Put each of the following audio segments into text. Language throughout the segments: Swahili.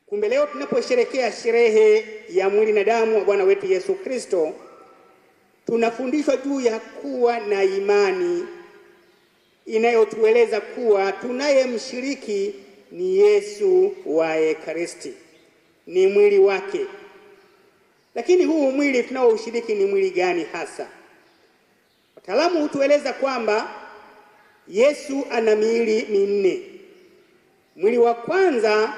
Kumbe leo tunaposherehekea sherehe ya mwili na damu wa Bwana wetu Yesu Kristo, tunafundishwa juu ya kuwa na imani inayotueleza kuwa tunayemshiriki ni Yesu wa Ekaristi, ni mwili wake. Lakini huu mwili tunaoushiriki ni mwili gani hasa? Wataalamu hutueleza kwamba Yesu ana miili minne. Mwili wa kwanza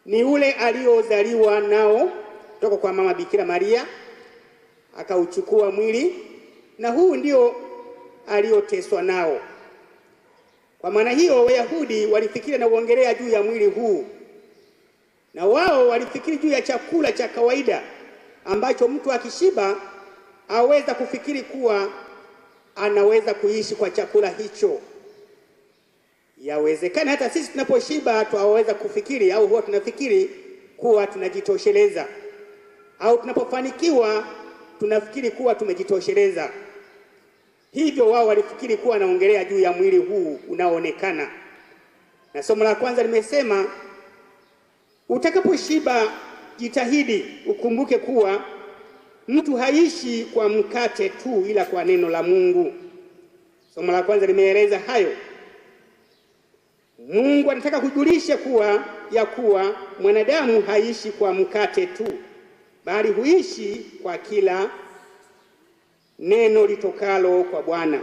ni ule aliozaliwa nao kutoka kwa mama Bikira Maria, akauchukua mwili, na huu ndio alioteswa nao. Kwa maana hiyo Wayahudi walifikiri na kuongelea juu ya mwili huu, na wao walifikiri juu ya chakula cha kawaida ambacho mtu akishiba aweza kufikiri kuwa anaweza kuishi kwa chakula hicho. Yawezekana hata sisi tunaposhiba tuwaweza kufikiri au huwa tunafikiri kuwa tunajitosheleza, au tunapofanikiwa tunafikiri kuwa tumejitosheleza. Hivyo wao walifikiri kuwa naongelea juu ya mwili huu unaoonekana. Na somo la kwanza limesema, utakaposhiba jitahidi ukumbuke kuwa mtu haishi kwa mkate tu ila kwa neno la Mungu. Somo la kwanza limeeleza hayo. Mungu anataka kujulisha kuwa mwanadamu haishi kwa mkate tu, bali huishi kwa kila neno litokalo kwa Bwana.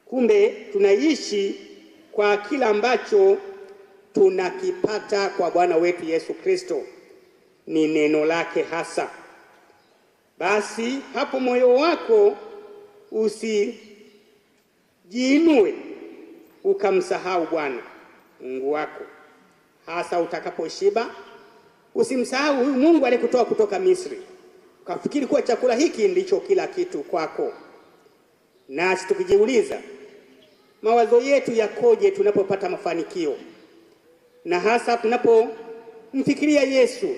Kumbe tunaishi kwa kila ambacho tunakipata kwa Bwana wetu Yesu Kristo, ni neno lake hasa. Basi hapo moyo wako usijiinue ukamsahau Bwana Mungu wako, hasa utakaposhiba. Usimsahau huyu Mungu aliyekutoa kutoka Misri, ukafikiri kuwa chakula hiki ndicho kila kitu kwako. Nasi tukijiuliza mawazo yetu yakoje tunapopata mafanikio, na hasa tunapomfikiria Yesu,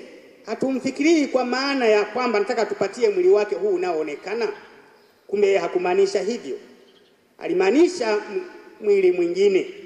hatumfikirii kwa maana ya kwamba nataka tupatie mwili wake huu unaoonekana. Kumbe hakumaanisha hivyo, alimaanisha mwili mwingine.